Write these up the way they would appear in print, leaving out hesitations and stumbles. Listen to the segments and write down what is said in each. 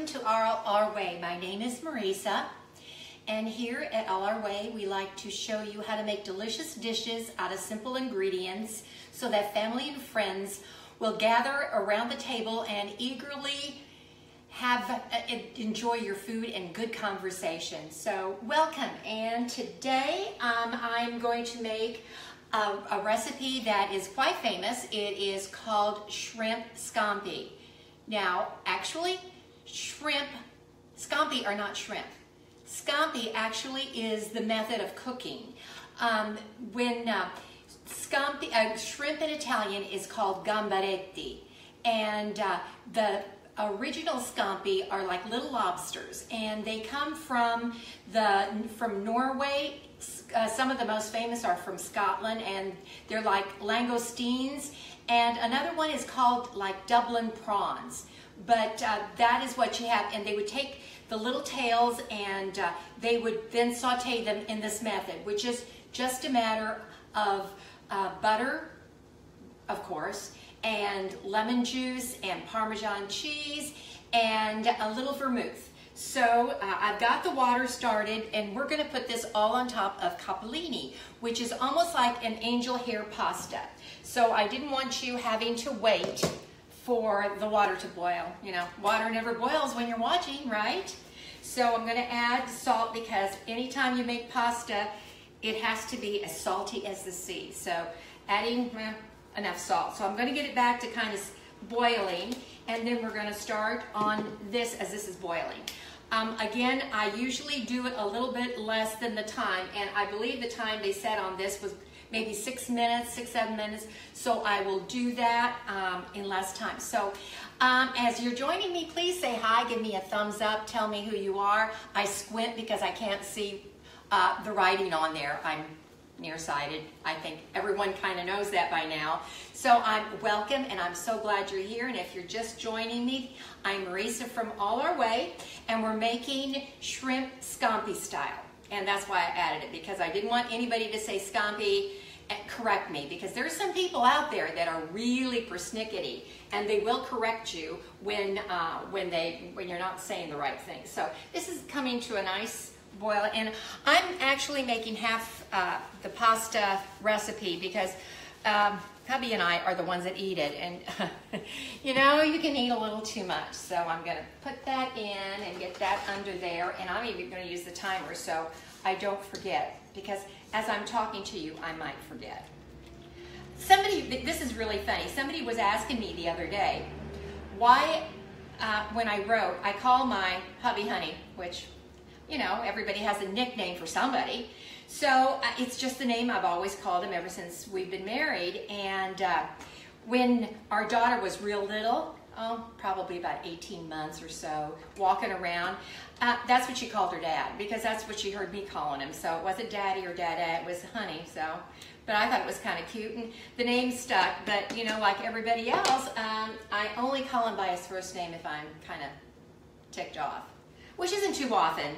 to Our Way. My name is Marisa, and here at Our Way, we like to show you how to make delicious dishes out of simple ingredients so that family and friends will gather around the table and eagerly enjoy your food and good conversation. So welcome, and today I'm going to make a recipe that is quite famous. It is called shrimp scampi. Now, actually, scampi are not shrimp. Scampi actually is the method of cooking. Shrimp in Italian is called gambaretti, and the original scampi are like little lobsters, and they come from Norway. Some of the most famous are from Scotland, and they're like langoustines. And another one is called like Dublin prawns. But that is what you have. And they would take the little tails and they would then saute them in this method, which is just a matter of butter, of course, and lemon juice and Parmesan cheese and a little vermouth. So I've got the water started, and we're going to put this all on top of capellini, which is almost like an angel hair pasta. So I didn't want you having to wait for the water to boil. You know, water never boils when you're watching, right? So I'm going to add salt because anytime you make pasta, it has to be as salty as the sea. So adding enough salt. So I'm going to get it back to kind of boiling, and then we're going to start on this as this is boiling. Again, I usually do it a little bit less than the time, and I believe the time they set on this was maybe 6 minutes, 7 minutes, so I will do that in less time. So as you're joining me, please say hi, give me a thumbs up, tell me who you are. I squint because I can't see the writing on there. I'm nearsighted. I think everyone kind of knows that by now. So I'm welcome, and I'm so glad you're here. And if you're just joining me, I'm Marisa from All Our Way, and we're making shrimp scampi style. And that's why I added it, because I didn't want anybody to say scampi and correct me, because there's some people out there that are really persnickety, and they will correct you when you're not saying the right thing. So this is coming to a nice boil, and I'm actually making half the pasta recipe because hubby and I are the ones that eat it, and you know, you can eat a little too much. So I'm going to put that in and get that under there, and I'm even going to use the timer so I don't forget, because as I'm talking to you, I might forget. This is really funny. Somebody was asking me the other day why when I wrote, I call my hubby Honey, which, you know, everybody has a nickname for somebody. So it's just the name I've always called him ever since we've been married. And when our daughter was real little, probably about 18 months or so, walking around, that's what she called her dad, because that's what she heard me calling him. So it wasn't daddy or dada, it was Honey. So, but I thought it was kind of cute, and the name stuck. But you know, like everybody else, I only call him by his first name if I'm kind of ticked off, which isn't too often.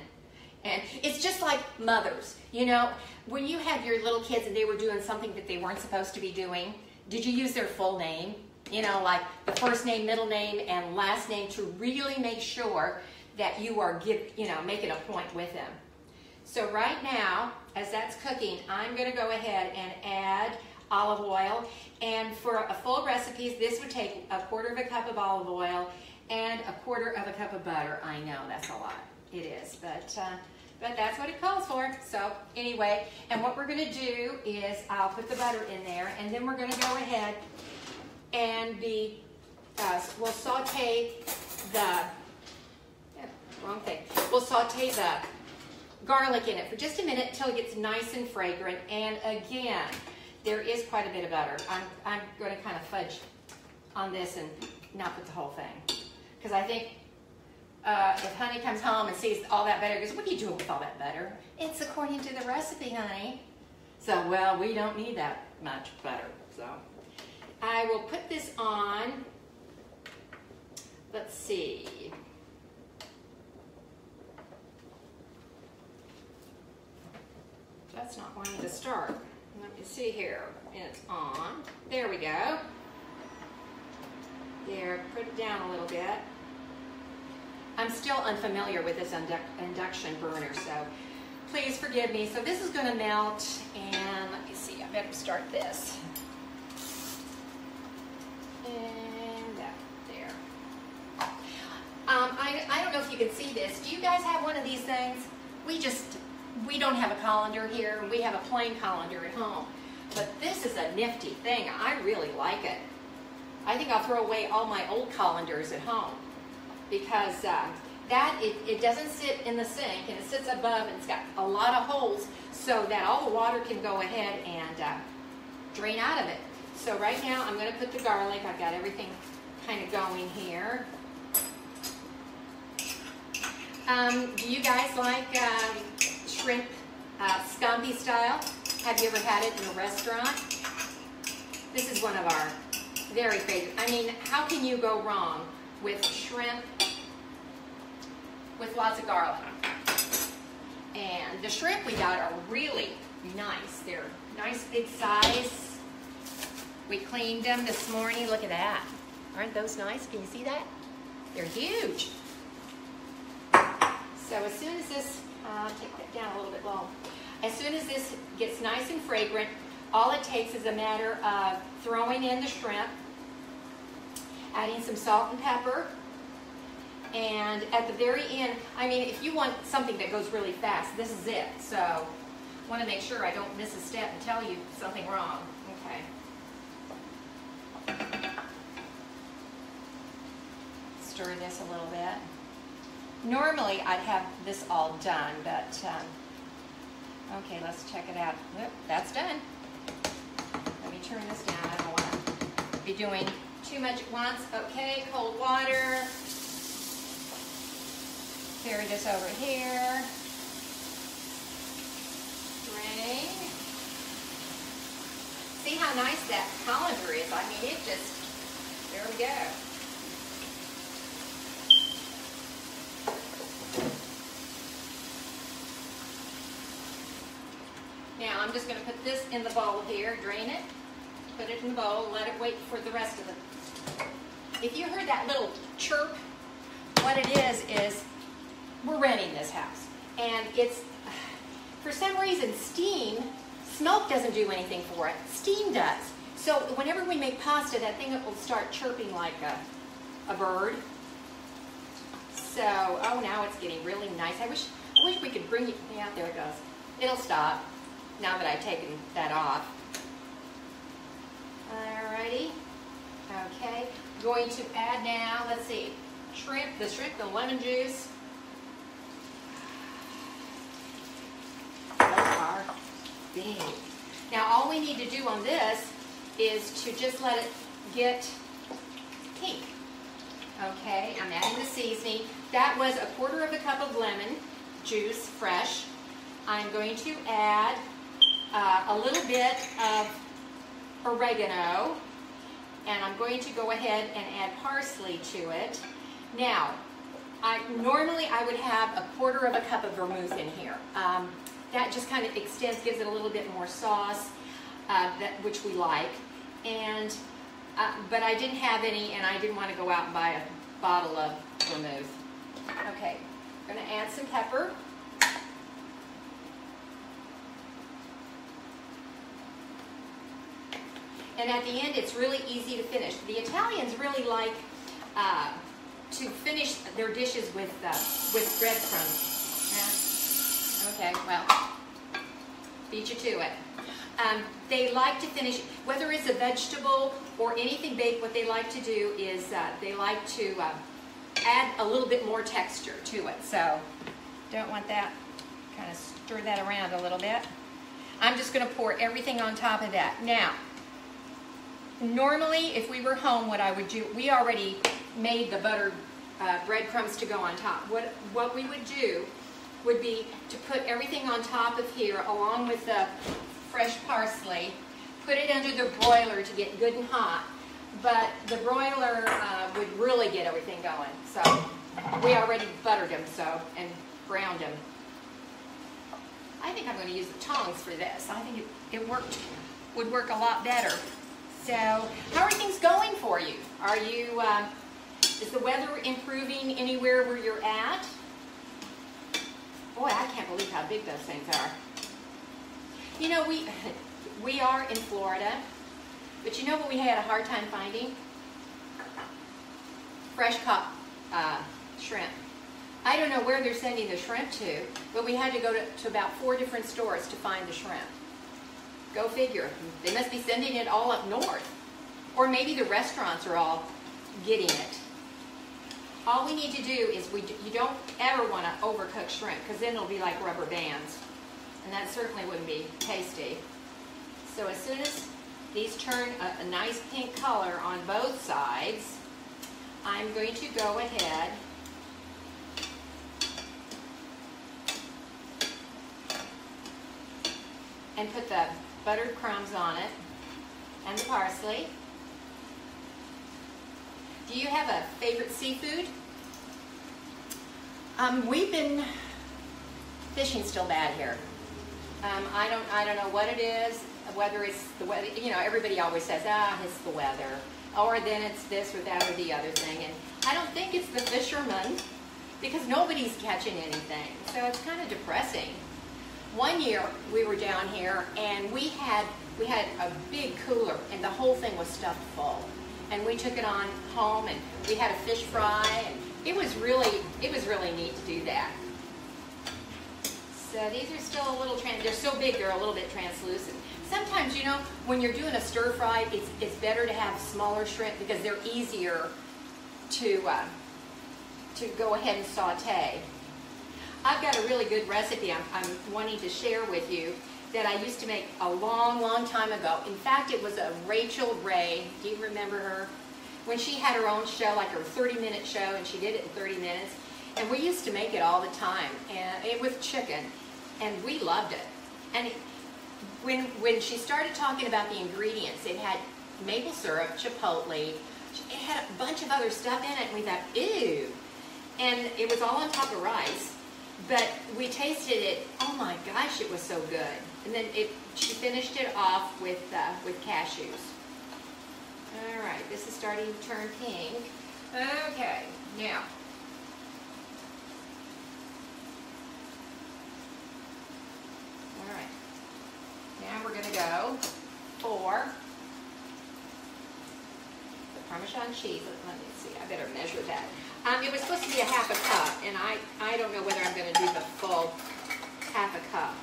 And it's just like mothers, you know, when you had your little kids and they were doing something that they weren't supposed to be doing, did you use their full name? You know, like the first name, middle name, and last name, to really make sure that you are making a point with them. So right now, as that's cooking, I'm going to go ahead and add olive oil. And for a full recipe, this would take 1/4 cup of olive oil and 1/4 cup of butter. I know, that's a lot. It is, but that's what it calls for. So anyway, and what we're going to do is I'll put the butter in there, and then we're going to go ahead and we'll saute We'll saute the garlic in it for just a minute until it gets nice and fragrant. And again, there is quite a bit of butter. I'm going to kind of fudge on this and not put the whole thing, because I think if Honey comes home and sees all that butter, he goes, "What are you doing with all that butter?" It's according to the recipe, honey. So, well, we don't need that much butter. So I will put this on. Let's see. That's not wanting to start. Let me see here. It's on. There we go. There, put it down a little bit. I'm still unfamiliar with this induction burner, so please forgive me. So this is going to melt, and let me see, I better start this. And that there. I don't know if you can see this. Do you guys have one of these things? We don't have a colander here, and we have a plain colander at home. But this is a nifty thing. I really like it. I think I'll throw away all my old colanders at home because it doesn't sit in the sink, and it sits above, and it's got a lot of holes so that all the water can go ahead and drain out of it. So right now I'm going to put the garlic. I've got everything kind of going here. Do you guys like shrimp Scampi Style? Have you ever had it in a restaurant? This is one of our very favorite. I mean, how can you go wrong with shrimp with lots of garlic? And the shrimp we got are really nice. They're nice big size. We cleaned them this morning. Look at that. Aren't those nice? Can you see that? They're huge. So as soon as this, I'll take that down a little bit low. As soon as this gets nice and fragrant, all it takes is a matter of throwing in the shrimp, adding some salt and pepper, and at the very end, I mean, if you want something that goes really fast, this is it. So I want to make sure I don't miss a step and tell you something wrong. Okay. Stir this a little bit. Normally I'd have this all done, but okay, let's check it out. Yep, that's done. Let me turn this down. I don't want to be doing too much at once. Okay, cold water. Carry this over here. Drain. See how nice that colander is? I mean, it just, there we go. Now I'm just going to put this in the bowl here, drain it, put it in the bowl, let it wait for the rest of it. If you heard that little chirp, what it is we're renting this house. And it's, for some reason, smoke doesn't do anything for it. Steam does. So whenever we make pasta, that thing will start chirping like a bird. So, oh, now it's getting really nice. I wish we could bring it, yeah, there it goes. It'll stop. Now that I've taken that off. Alrighty. Okay. I'm going to add now, let's see, the lemon juice. Those are big. Now all we need to do on this is to just let it get pink. Okay, I'm adding the seasoning. That was 1/4 cup of lemon juice, fresh. I'm going to add a little bit of oregano, and I'm going to go ahead and add parsley to it. Now, normally I would have 1/4 cup of vermouth in here. That just kind of extends, gives it a little bit more sauce, which we like. And but I didn't have any, and I didn't want to go out and buy a bottle of vermouth. Okay, I'm going to add some pepper. And at the end, it's really easy to finish. The Italians really like to finish their dishes with breadcrumbs. Yeah. Okay, well, beat you to it. They like to finish, whether it's a vegetable or anything baked, what they like to do is they like to add a little bit more texture to it. So, don't want that, kind of stir that around a little bit. I'm just going to pour everything on top of that. Now, normally, if we were home, what I would do, we already made the buttered breadcrumbs to go on top. What we would do would be to put everything on top of here, along with the fresh parsley, put it under the broiler to get good and hot, but the broiler would really get everything going. So, we already buttered them and browned them. I think I'm going to use the tongs for this. I think it would work a lot better. So, how are things going for you? Are you Is the weather improving anywhere where you're at? Boy, I can't believe how big those things are. You know, we are in Florida, but you know what we had a hard time finding? Fresh caught shrimp. I don't know where they're sending the shrimp to, but we had to go to about 4 different stores to find the shrimp. Go figure. They must be sending it all up north. Or maybe the restaurants are all getting it. All we need to do is, you don't ever want to overcook shrimp, because then it'll be like rubber bands. And that certainly wouldn't be tasty. So as soon as these turn a nice pink color on both sides, I'm going to go ahead and put the buttered crumbs on it and the parsley. Do you have a favorite seafood? We've been fishing still bad here. I don't know what it is, whether it's the weather. You know, everybody always says, it's the weather, or then it's this or that or the other thing. And I don't think it's the fishermen, because nobody's catching anything. So it's kind of depressing. One year we were down here and we had a big cooler and the whole thing was stuffed full. And we took it on home and we had a fish fry, and it was really neat to do that. So these are still a little, they're so big they're a little bit translucent. Sometimes, you know, when you're doing a stir fry, it's better to have smaller shrimp because they're easier to go ahead and saute. I've got a really good recipe I'm wanting to share with you that I used to make a long time ago. In fact, it was a Rachel Ray. Do you remember her? When she had her own show, like her 30-minute show, and she did it in 30 minutes. And we used to make it all the time, and it was chicken, and we loved it. And when she started talking about the ingredients, it had maple syrup, chipotle, it had a bunch of other stuff in it, and we thought, ew. And it was all on top of rice. But we tasted it, oh my gosh, it was so good. And then she finished it off with cashews. All right, this is starting to turn pink. Okay, now. All right, now we're gonna go for the Parmesan cheese. Let me see, I better measure that. It was supposed to be a half a cup, and I don't know whether I'm going to do the full half a cup.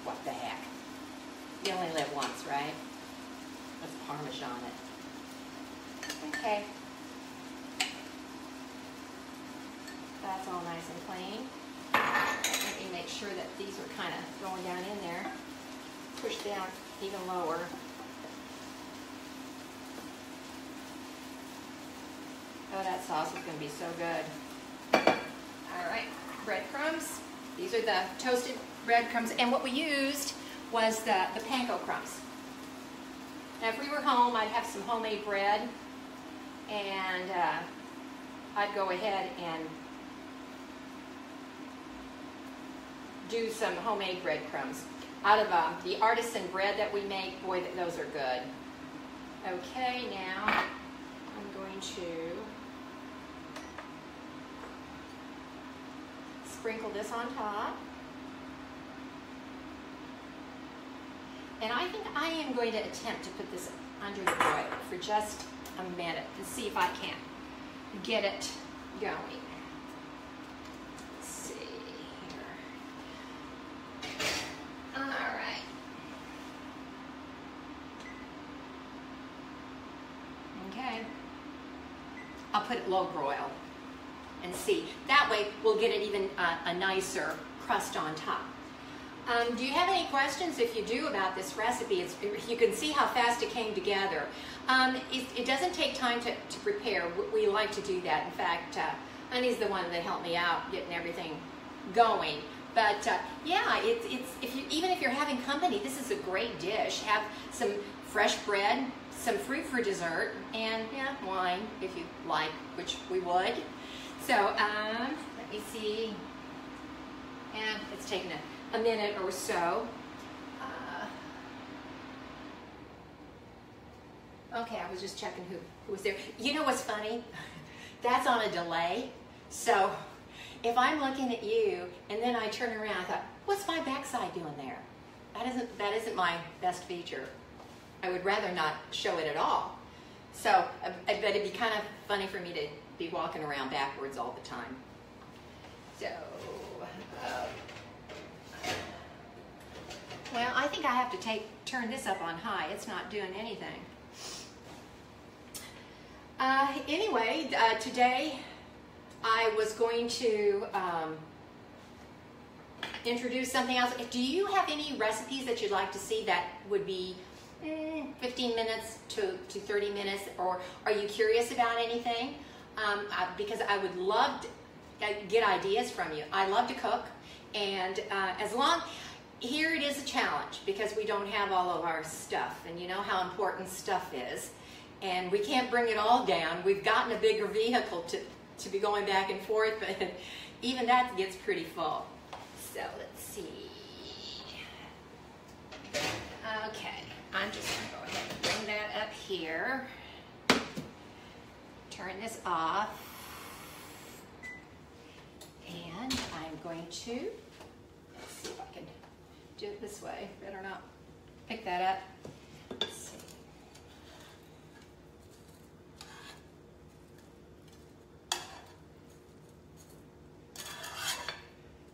What the heck? You only live once, right? Let's Parmesan it. Okay. That's all nice and clean. Let me make sure that these are kind of going down in there. Push down even lower. Oh, that sauce is going to be so good. All right, breadcrumbs. These are the toasted breadcrumbs, and what we used was the panko crumbs. Now, if we were home, I'd have some homemade bread, and I'd go ahead and do some homemade breadcrumbs. Out of the artisan bread that we make, boy, those are good. Okay, now I'm going to sprinkle this on top. And I think I am going to attempt to put this under the broiler for just a minute and see if I can get it going. Let's see here. All right. Okay. I'll put it low broil and see. That way we'll get it even a nicer crust on top. Do you have any questions? If you do about this recipe, you can see how fast it came together. It doesn't take time to prepare. We like to do that. In fact, Honey's the one that helped me out getting everything going. But yeah, even if you're having company, this is a great dish. Have some fresh bread, some fruit for dessert, and yeah, wine if you like, which we would. So let me see. And it's taken a minute or so. Okay, I was just checking who was there. You know what's funny? That's on a delay. So if I'm looking at you and then I turn around, I thought, what's my backside doing there? That isn't my best feature. I would rather not show it at all. So, but it'd be kind of funny for me to be walking around backwards all the time. So, well, I think I have to turn this up on high. It's not doing anything. Anyway, today I was going to introduce something else. Do you have any recipes that you'd like to see that would be 15 minutes to 30 minutes, or are you curious about anything? Because I would love to get ideas from you. I love to cook, and here it is a challenge because we don't have all of our stuff, and you know how important stuff is, and we can't bring it all down. We've gotten a bigger vehicle to be going back and forth, but even that gets pretty full. So let's see. Okay, I'm just going to go ahead and bring that up here. Turn this off. And I'm going to, let's see if I can do it this way. Better not pick that up. Let's see.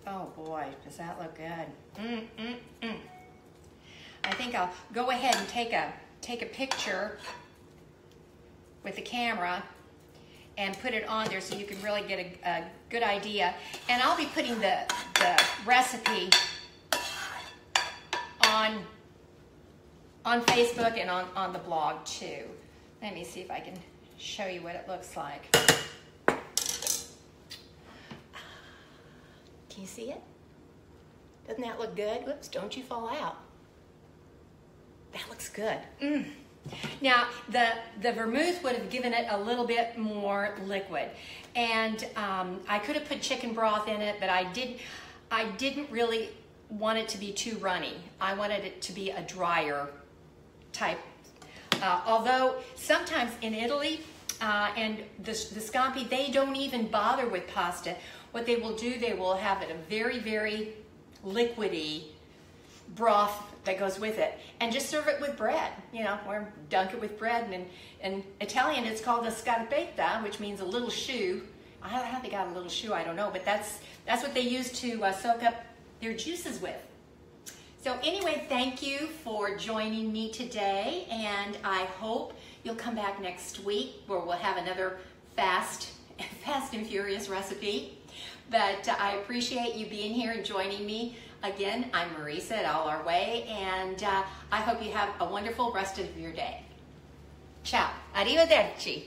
Oh boy, does that look good. I think I'll go ahead and take a picture with the camera and put it on there so you can really get a good idea. And I'll be putting the recipe on Facebook and on the blog too. Let me see if I can show you what it looks like. Can you see it? Doesn't that look good? Whoops, don't you fall out. That looks good. Now, the vermouth would have given it a little bit more liquid. And I could have put chicken broth in it, but I didn't really want it to be too runny. I wanted it to be a drier type. Although sometimes in Italy and the Scampi, they don't even bother with pasta. What they will do, they will have it a very, very liquidy broth that goes with it, and just serve it with bread, you know, or dunk it with bread. And in Italian, it's called a scarpetta, which means a little shoe. How they got a little shoe, I don't know, but that's what they use to soak up their juices with. So anyway, thank you for joining me today, and I hope you'll come back next week where we'll have another fast and furious recipe. But I appreciate you being here and joining me. Again, I'm Marisa at All Our Way, and I hope you have a wonderful rest of your day. Ciao. Arrivederci.